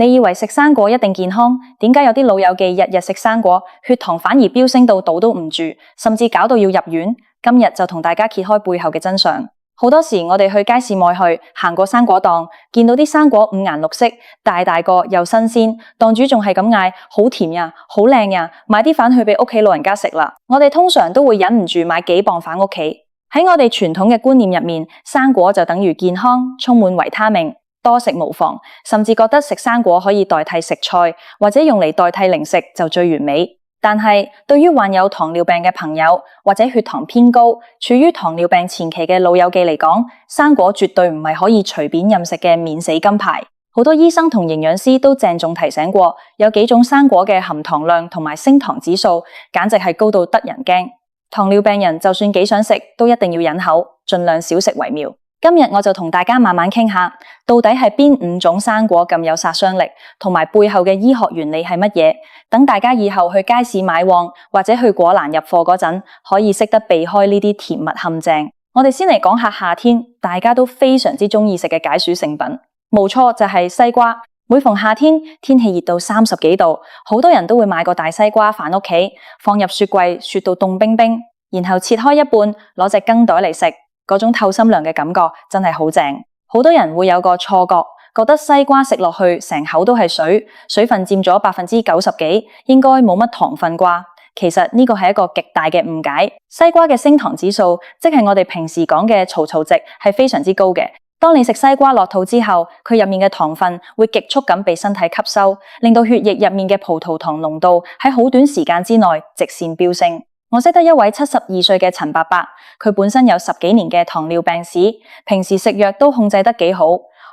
你以為食生果一定健康？點解有啲老友記日日食生果，血糖反而飆升到倒都唔住，甚至搞到要入院？今日就同大家揭開背後嘅真相。好多時我哋去街市外去行過生果檔，見到啲生果五顏六色，大大個又新鮮，檔主仲係咁嗌好甜呀，好靚呀，買啲返去俾屋企老人家食啦。我哋通常都會忍唔住買幾磅返屋企。喺我哋傳統嘅觀念入面，生果就等於健康，充滿維他命。多食無妨，甚至覺得食生果可以代替食菜，或者用嚟代替零食就最完美。但係對於患有糖尿病嘅朋友，或者血糖偏高、處於糖尿病前期嘅老友記嚟講，生果絕對唔係可以隨便任食嘅免死金牌。好多醫生同營養師都鄭重提醒過，有幾種生果嘅含糖量同埋升糖指數，簡直係高到得人驚。糖尿病人就算幾想食，都一定要忍口，盡量少食為妙。今日我就同大家慢慢傾下，到底係邊5種生果咁有殺傷力，同埋背後嘅醫學原理係乜嘢？等大家以後去街市買旺或者去果欄入貨嗰陣，可以識得避開呢啲甜蜜陷阱。我哋先嚟講下夏天大家都非常之鍾意食嘅解暑聖品，冇錯就係西瓜。每逢夏天，天氣熱到30幾度，好多人都會買個大西瓜返屋企，放入雪櫃雪到凍冰冰，然後切開一半，攞隻羹袋嚟食。嗰種透心涼嘅感覺真係好正。好多人會有個錯覺，覺得西瓜食落去成口都係水，水分佔咗90%幾，應該冇乜糖分啩。其實呢個係一個極大嘅誤解。西瓜嘅升糖指數，即係我哋平時講嘅嘈嘈值，係非常之高嘅。當你食西瓜落肚之後，佢入面嘅糖分會極速咁被身體吸收，令到血液入面嘅葡萄糖濃度喺好短時間之內直線飆升。我識得一位72歲嘅陳伯伯，佢本身有10幾年嘅糖尿病史，平時食藥都控制得幾好，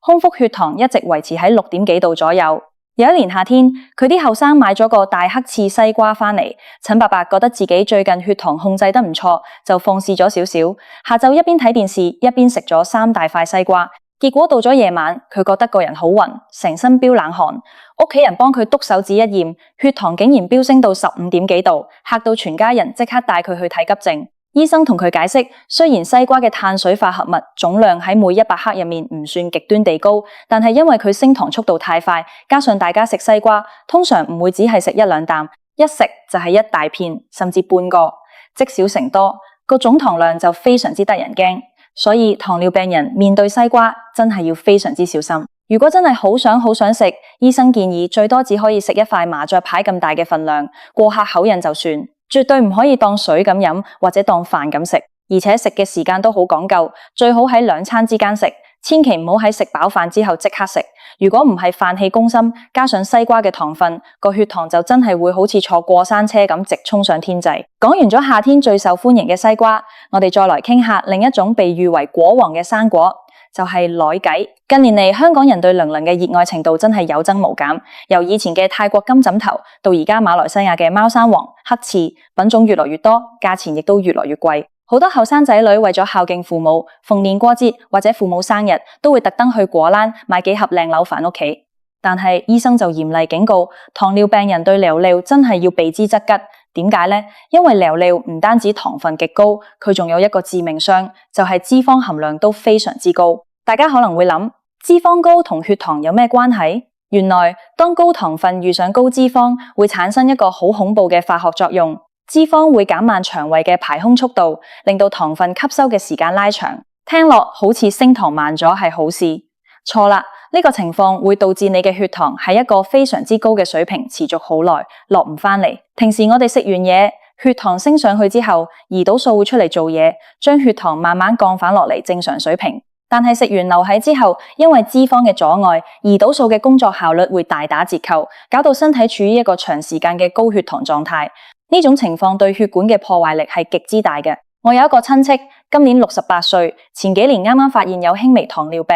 空腹血糖一直維持喺6點幾度左右。有一年夏天，佢啲後生買咗個大黑刺西瓜返嚟，陳伯伯覺得自己最近血糖控制得唔錯，就放肆咗少少，下晝一邊睇電視一邊食咗3大塊西瓜。結果到咗夜晚，佢覺得個人好暈，成身飆冷汗。屋企人幫佢篤手指一驗，血糖竟然飆升到15點幾度，嚇到全家人即刻帶佢去睇急症。醫生同佢解釋，雖然西瓜嘅碳水化合物總量喺每100克入面唔算極端地高，但係因為佢升糖速度太快，加上大家食西瓜通常唔會只係食1兩啖，一食就係一大片，甚至半個，積少成多，個總糖量就非常之得人驚。所以糖尿病人面對西瓜真係要非常之小心。如果真係好想食，醫生建議最多只可以食一塊麻雀牌咁大嘅份量，過客口癮就算，絕對唔可以當水咁飲或者當飯咁食。而且食嘅時間都好講究，最好喺2餐之間食，千祈唔好喺食飽飯之後即刻食。如果唔係飯氣攻心，加上西瓜嘅糖分，個血糖就真係會好似坐過山車咁直衝上天際。講完咗夏天最受歡迎嘅西瓜，我哋再來傾下另一種被譽為果王嘅生果，就係糯桔。近年嚟，香港人對鈴鈴嘅熱愛程度真係有增無減，由以前嘅泰國金枕頭，到而家馬來西亞嘅貓山王、黑刺，品種越來越多，價錢亦都越來越貴。好多後生仔女為咗孝敬父母，逢年過節或者父母生日，都會特登去果欄買幾盒靚柳返屋企。但係醫生就嚴厲警告，糖尿病人對溜溜真係要避之則吉。點解呢？因為溜溜唔單止糖分極高，佢仲有一個致命傷，就係脂肪含量都非常之高。大家可能會諗，脂肪高同血糖有咩關係？原來當高糖分遇上高脂肪，會產生一個好恐怖嘅化學作用。脂肪會減慢腸胃嘅排空速度，令到糖分吸收嘅時間拉長。聽落好似升糖慢咗係好事，錯啦！呢個情況會導致你嘅血糖喺一個非常之高嘅水平持續好耐，落唔返嚟。平時我哋食完嘢，血糖升上去之後，胰島素會出嚟做嘢，將血糖慢慢降返落嚟正常水平。但係食完流體之後，因為脂肪嘅阻礙，胰島素嘅工作效率會大打折扣，搞到身體處於一個長時間嘅高血糖狀態。呢種情況對血管嘅破壞力係極之大嘅。我有一個親戚，今年68歲，前幾年啱啱發現有輕微糖尿病。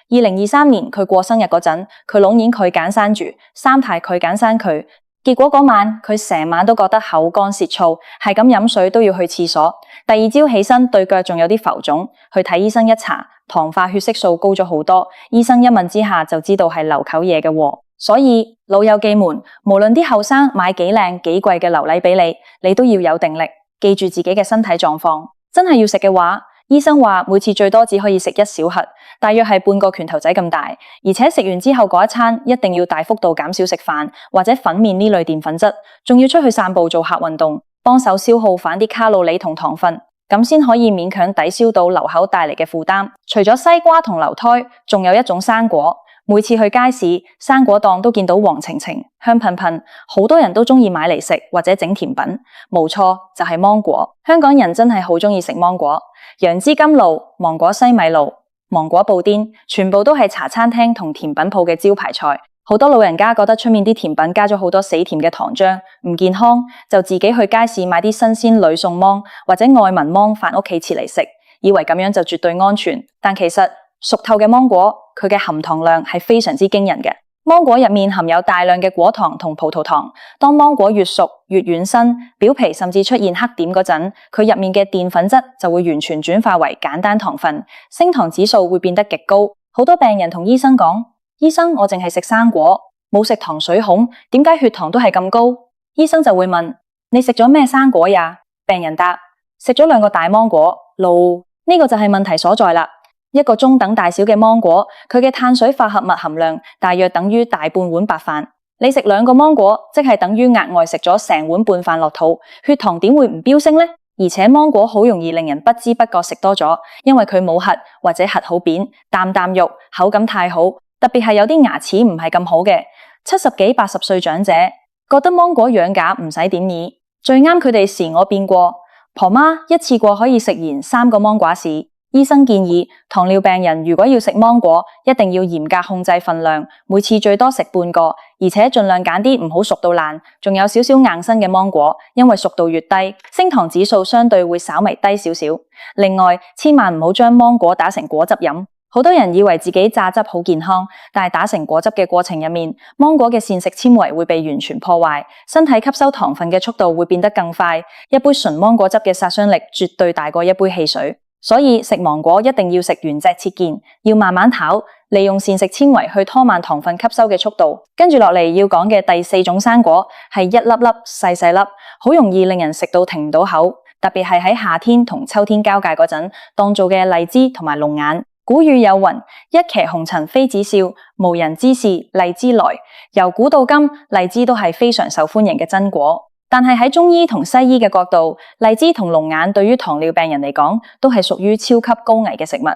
2023年佢過生日嗰陣，佢籠演佢揀生住，3排佢揀生佢。結果嗰晚佢成晚都覺得口乾舌燥，係咁飲水都要去廁所。第二朝起身對腳仲有啲浮腫，去睇醫生一查，糖化血色素高咗好多。醫生一問之下就知道係流口嘢嘅禍。所以老友記們，無論啲後生買幾靚幾貴嘅流禮俾你，你都要有定力，記住自己嘅身體狀況。真係要食嘅話，醫生話每次最多只可以食1小盒，大約係半個拳頭仔咁大，而且食完之後嗰一餐一定要大幅度減少食飯或者粉麵呢類澱粉質，仲要出去散步做客運動，幫手消耗返啲卡路里同糖分，咁先可以勉強抵消到流口帶嚟嘅負擔。除咗西瓜同流胎，仲有一種生果，每次去街市生果檔都見到黃澄澄、香噴噴，好多人都中意買嚟食或者整甜品。冇錯，就係芒果。香港人真係好中意食芒果。楊枝甘露、芒果西米露、芒果布甸，全部都係茶餐廳同甜品鋪嘅招牌菜。好多老人家覺得出面啲甜品加咗好多死甜嘅糖漿，唔健康，就自己去街市買啲新鮮呂宋芒或者愛文芒返屋企切嚟食，以為咁樣就絕對安全。但其實熟透嘅芒果，佢嘅含糖量係非常之驚人嘅。芒果入面含有大量嘅果糖同葡萄糖，當芒果越熟越軟身，表皮甚至出現黑點嗰陣，佢入面嘅澱粉質就會完全轉化為簡單糖分，升糖指數會變得極高。好多病人同醫生講：醫生，我淨係食生果，冇食糖水孔，點解血糖都係咁高？醫生就會問：你食咗咩生果呀？病人答：食咗2個大芒果。呢個就係問題所在啦。一個中等大小嘅芒果，佢嘅碳水化合物含量大約等於大半碗白飯。你食2個芒果，即係等於額外食咗成碗半飯落肚，血糖點會唔飆升呢？而且芒果好容易令人不知不覺食多咗，因為佢冇核或者核好扁，啖啖肉，口感太好，特別係有啲牙齒唔係咁好嘅70幾80歲長者，覺得芒果養假唔使點意，最啱佢哋時我變過，婆媽一次過可以食完3個芒果時。醫生建議糖尿病人如果要食芒果，一定要嚴格控制分量，每次最多食半個，而且盡量揀啲唔好熟到爛，仲有少少硬身嘅芒果，因為熟度越低，升糖指數相對會稍微低少少。另外，千萬唔好將芒果打成果汁飲。好多人以為自己榨汁好健康，但係打成果汁嘅過程入面，芒果嘅膳食纖維會被完全破壞，身體吸收糖分嘅速度會變得更快。一杯純芒果汁嘅殺傷力絕對大過一杯汽水。所以食芒果一定要食原隻切件，要慢慢刨，利用膳食纖維去拖慢糖分吸收嘅速度。跟住落嚟要講嘅第4種生果係一粒粒細細粒，好容易令人食到停唔到口，特別係喺夏天同秋天交界嗰陣當造嘅荔枝同埋龍眼。古語有云：一騎紅塵妃子笑，無人知是荔枝來。由古到今，荔枝都係非常受歡迎嘅珍果。但係喺中醫同西醫嘅角度，荔枝同龍眼對於糖尿病人嚟講，都係屬於超級高危嘅食物。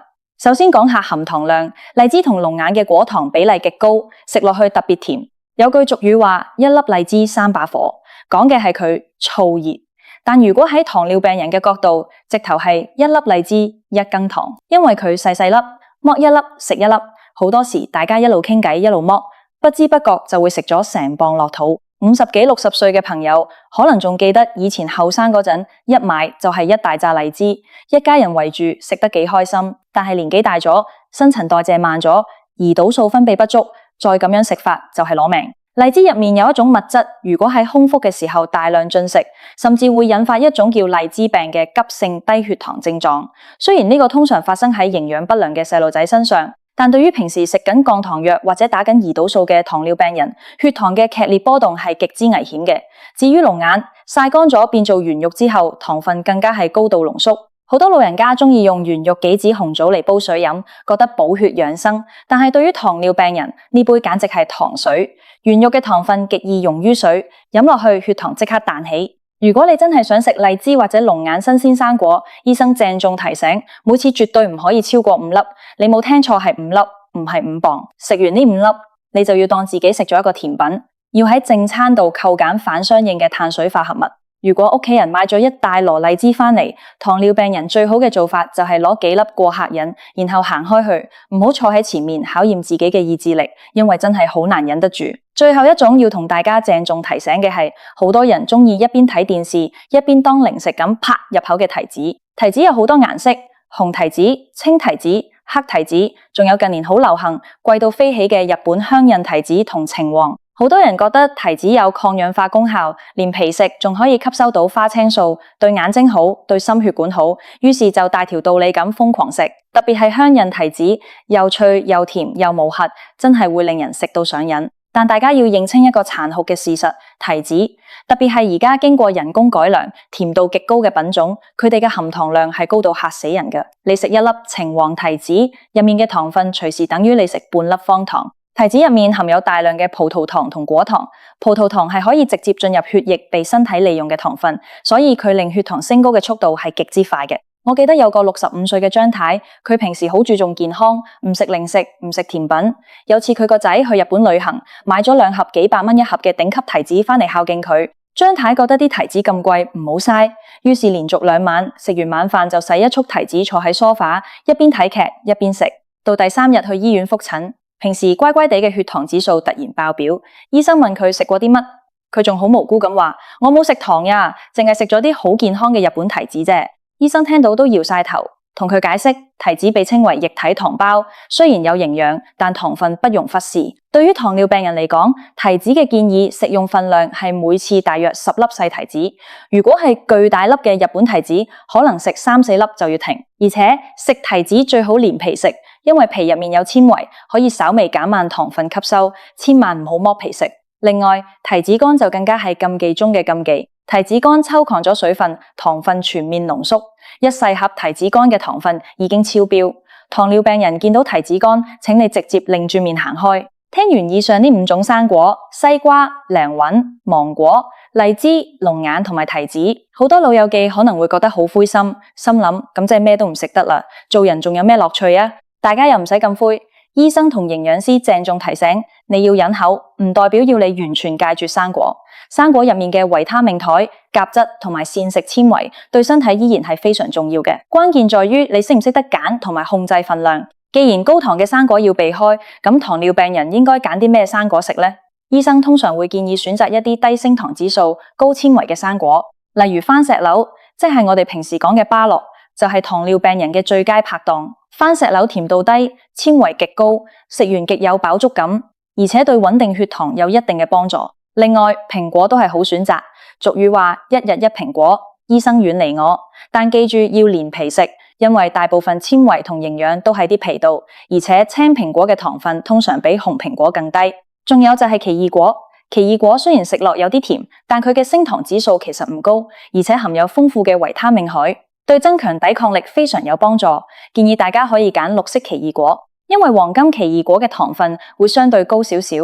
首先講下含糖量，荔枝同龍眼嘅果糖比例極高，食落去特別甜。有句俗語話：一粒荔枝3把火，講嘅係佢燥熱。但如果喺糖尿病人嘅角度，直頭係一粒荔枝1羹糖，因為佢細細粒，剝一粒食一粒，好多時大家一路傾偈一路剝，不知不覺就會食咗成磅落肚。50幾60歲嘅朋友可能仲記得以前後生嗰陣，一買就係一大紮荔枝，一家人圍住食得幾開心。但係年紀大咗，新陳代謝慢咗，胰島素分泌不足，再咁樣食法就係攞命。荔枝入面有一種物質，如果喺空腹嘅時候大量進食，甚至會引發一種叫荔枝病嘅急性低血糖症狀。雖然呢個通常發生喺營養不良嘅細路仔身上，但對於平時食緊降糖藥或者打緊胰島素嘅糖尿病人，血糖嘅劇烈波動係極之危險嘅。至於龍眼，曬乾咗變做圓肉之後，糖分更加係高度濃縮。好多老人家中意用圓肉杞子紅棗嚟煲水飲，覺得補血養生。但係對於糖尿病人，呢杯簡直係糖水。圓肉嘅糖分極易溶於水，飲落去血糖即刻彈起。如果你真係想食荔枝或者龍眼新鮮生果，醫生鄭重提醒，每次絕對唔可以超過5粒。你冇聽錯，係5粒，唔係5磅。食完呢5粒，你就要當自己食咗一個甜品，要喺正餐度扣減反相應嘅碳水化合物。如果屋企人買咗一大籮荔枝返嚟，糖尿病人最好嘅做法就係攞幾粒過客癮，然後行開去，唔好坐喺前面考驗自己嘅意志力，因為真係好難忍得住。最後一種要同大家鄭重提醒嘅係，好多人中意一邊睇電視一邊當零食咁啪入口嘅提子。提子有好多顏色，紅提子、青提子、黑提子，仲有近年好流行貴到飛起嘅日本香印提子同橙黃。好多人覺得提子有抗氧化功效，連皮食仲可以吸收到花青素，對眼睛好，對心血管好，於是就大條道理咁瘋狂食。特別係香印提子，又脆又甜又無核，真係會令人食到上癮。但大家要認清一個殘酷嘅事實，提子，特別係而家經過人工改良、甜度極高嘅品種，佢哋嘅含糖量係高到嚇死人嘅。你食一粒橙黃提子，入面嘅糖分隨時等於你食半粒方糖。提子入面含有大量嘅葡萄糖同果糖，葡萄糖係可以直接進入血液被身體利用嘅糖分，所以佢令血糖升高嘅速度係極之快嘅。我記得有個65歲嘅張太，佢平時好注重健康，唔食零食，唔食甜品。有次佢個仔去日本旅行，買咗2盒幾百蚊一盒嘅頂級提子返嚟孝敬佢。張太覺得啲提子咁貴，唔好嘥，於是連續2晚食完晚飯就洗一束提子坐喺梳化，一邊睇劇一邊食。到第3日去醫院復診，平時乖乖地嘅血糖指數突然爆表，醫生問佢食過啲乜，佢仲好無辜咁話：我冇食糖呀，淨係食咗啲好健康嘅日本提子啫。醫生聽到都搖晒頭，同佢解釋提子被稱為液體糖包，雖然有營養，但糖分不容忽視。對於糖尿病人嚟講，提子嘅建議食用分量係每次大約10粒細提子。如果係巨大粒嘅日本提子，可能食3-4粒就要停。而且食提子最好連皮食，因為皮入面有纖維，可以稍微減慢糖分吸收，千萬唔好剝皮食。另外，提子乾就更加係禁忌中嘅禁忌。提子乾抽乾咗水分，糖分全面濃縮，一細盒提子乾嘅糖分已經超標。糖尿病人見到提子乾，請你直接擰住面行開。聽完以上呢5種生果，西瓜、靈韻、芒果、荔枝、龍眼同埋提子，好多老友記可能會覺得好灰心，心諗咁即係咩都唔食得啦，做人仲有咩樂趣啊？大家又唔使咁灰。醫生同營養師鄭重提醒，你要忍口，唔代表要你完全戒絕生果。生果入面嘅維他命鈣、鉀質同埋膳食纖維，對身體依然係非常重要嘅。關鍵在於你識唔識得揀同埋控制分量。既然高糖嘅生果要避開，咁糖尿病人應該揀啲咩生果食呢？醫生通常會建議選擇一啲低升糖指數、高纖維嘅生果，例如番石榴，即係我哋平時講嘅芭樂，就係糖尿病人嘅最佳拍檔。番石榴甜度低，纖維極高，食完極有飽足感，而且對穩定血糖有一定嘅幫助。另外，蘋果都係好選擇。俗語話1日1蘋果，醫生遠離我。但記住要連皮食，因為大部分纖維同營養都喺啲皮度，而且青蘋果嘅糖分通常比紅蘋果更低。仲有就係奇異果。奇異果雖然食落有啲甜，但佢嘅升糖指數其實唔高，而且含有豐富嘅維他命鈣，對增強抵抗力非常有幫助。建議大家可以揀綠色奇異果，因為黃金奇異果嘅糖分會相對高少少。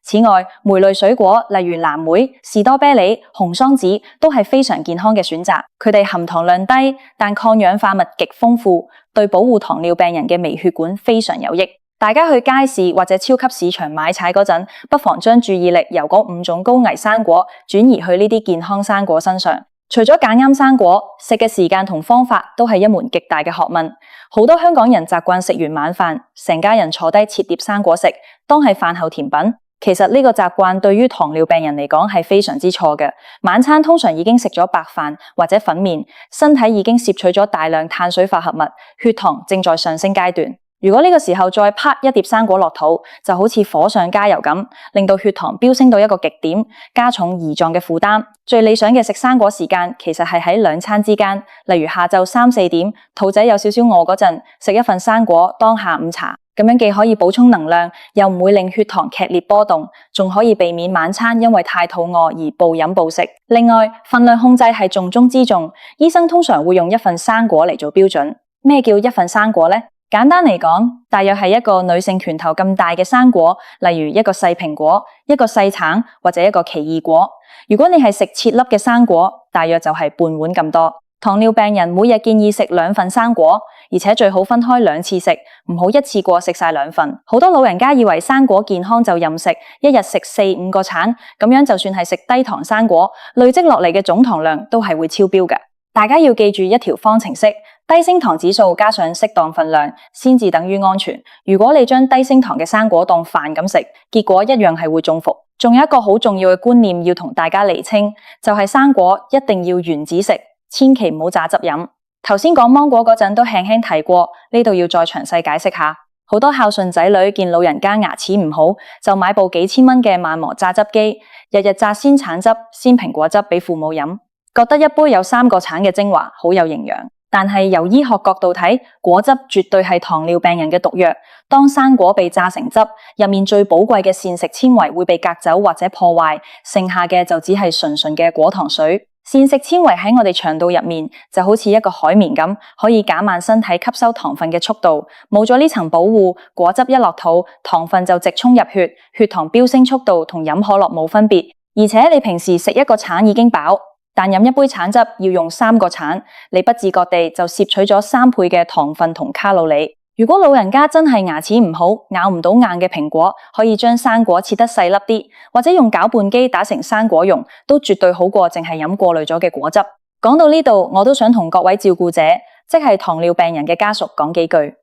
此外，莓類水果例如藍莓、士多啤梨、紅桑子都係非常健康嘅選擇。佢哋含糖量低，但抗氧化物極豐富，對保護糖尿病人嘅微血管非常有益。大家去街市或者超級市場買菜嗰陣，不妨將注意力由嗰5種高危生果轉移去呢啲健康生果身上。除咗揀啱生果，食嘅時間同方法都係一門極大嘅學問。好多香港人習慣食完晚飯，成家人坐低切碟生果食，當係飯後甜品。其實呢個習慣對於糖尿病人嚟講係非常之錯嘅。晚餐通常已經食咗白飯或者粉麵，身體已經攝取咗大量碳水化合物，血糖正在上升階段。如果呢個時候再啪一碟生果落肚，就好似火上加油咁，令到血糖飆升到一個極點，加重胰臟嘅負擔。最理想嘅食生果時間其實係喺2餐之間，例如下晝3-4點，肚仔有少少餓嗰陣，食一份生果當下午茶，咁樣既可以補充能量，又唔會令血糖劇烈波動，仲可以避免晚餐因為太肚餓而暴飲暴食。另外，分量控制係重中之重，醫生通常會用1份生果嚟做標準。咩叫1份生果呢？簡單嚟講，大約係一個女性拳頭咁大嘅生果，例如一個細蘋果、一個細橙或者一個奇異果。如果你係食切粒嘅生果，大約就係半碗咁多。糖尿病人每日建議食2份生果，而且最好分開2次食，唔好一次過食晒2份。好多老人家以為生果健康就任食，一日食4-5個橙，咁樣就算係食低糖生果，累積落嚟嘅總糖量都係會超標嘅。大家要記住一條方程式，低升糖指數加上適當分量，先至等於安全。如果你將低升糖嘅生果當飯咁食，結果一樣係會中伏。仲有一個好重要嘅觀念要同大家釐清，就係生果一定要原籽食，千祈唔好榨汁飲。頭先講芒果嗰陣都輕輕提過，呢度要再詳細解釋下。好多孝順仔女見老人家牙齒唔好，就買部幾千蚊嘅慢磨榨汁機，日日榨鮮橙汁、鮮蘋果汁俾父母飲。覺得一杯有3個橙嘅精華好有營養，但係由醫學角度睇，果汁絕對係糖尿病人嘅毒藥。當生果被榨成汁，入面最寶貴嘅膳食纖維會被隔走或者破壞，剩下嘅就只係純純嘅果糖水。膳食纖維喺我哋腸道入面就好似一個海綿咁，可以減慢身體吸收糖分嘅速度。冇咗呢層保護，果汁一落肚，糖分就直衝入血，血糖飆升速度同飲可樂冇分別。而且你平時食一個橙已經飽，但飲一杯橙汁要用3個橙，你不自覺地就攝取咗3倍嘅糖分同卡路里。如果老人家真係牙齒唔好，咬唔到硬嘅蘋果，可以將生果切得細粒啲，或者用攪拌機打成生果蓉，都絕對好過淨係飲過濾咗嘅果汁。講到呢度，我都想同各位照顧者，即係糖尿病人嘅家屬講幾句。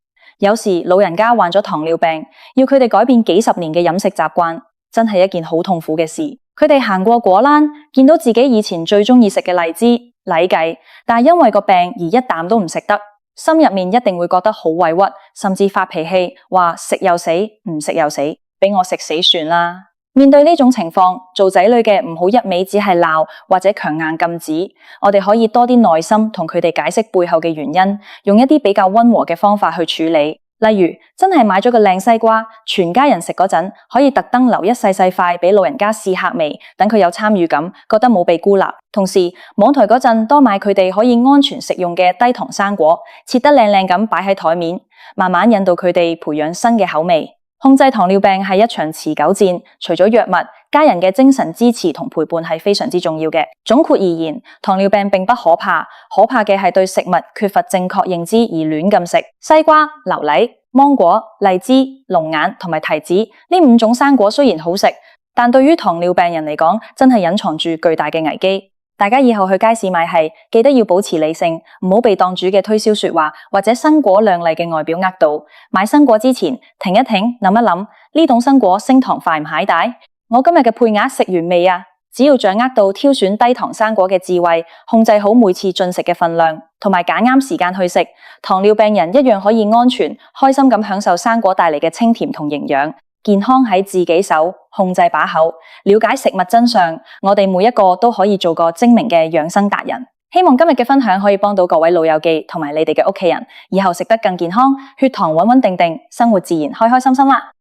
有時老人家患咗糖尿病，要佢哋改變幾十年嘅飲食習慣，真係一件好痛苦嘅事。佢哋行過果欄，見到自己以前最鍾意食嘅荔枝、禮計，但係因為個病而一啖都唔食得，心入面一定會覺得好委屈，甚至發脾氣，話食又死，唔食又死，俾我食死算啦。面對呢種情況，做仔女嘅唔好一味只係鬧或者強硬禁止，我哋可以多啲耐心同佢哋解釋背後嘅原因，用一啲比較溫和嘅方法去處理。例如，真係買咗個靚西瓜，全家人食嗰陣，可以特登留一細細塊俾老人家試客味，等佢有參與感，覺得冇被孤立。同時，網台嗰陣多買佢哋可以安全食用嘅低糖生果，切得靚靚咁擺喺台面，慢慢引導佢哋培養新嘅口味。控制糖尿病係一場持久戰，除咗藥物，家人嘅精神支持同陪伴係非常之重要嘅。總括而言，糖尿病並不可怕，可怕嘅係對食物缺乏正確認知而亂咁食。西瓜、琉璃、芒果、荔枝、龍眼同埋提子呢5種生果雖然好食，但對於糖尿病人嚟講，真係隱藏住巨大嘅危機。大家以後去街市買係，記得要保持理性，唔好被檔主嘅推銷說話或者生果亮麗嘅外表呃到。買生果之前，停一停，諗一諗，呢種生果升糖快唔懈怠？我今日嘅配額食完未啊？只要掌握到挑選低糖生果嘅智慧，控制好每次進食嘅分量，同埋揀啱時間去食，糖尿病人一樣可以安全、開心咁享受生果帶嚟嘅清甜同營養。健康喺自己手，控制把口，了解食物真相，我哋每一個都可以做個精明嘅養生達人。希望今日嘅分享可以幫到各位老友記同埋你哋嘅屋企人，以後食得更健康，血糖穩穩定定，生活自然開開心心啦。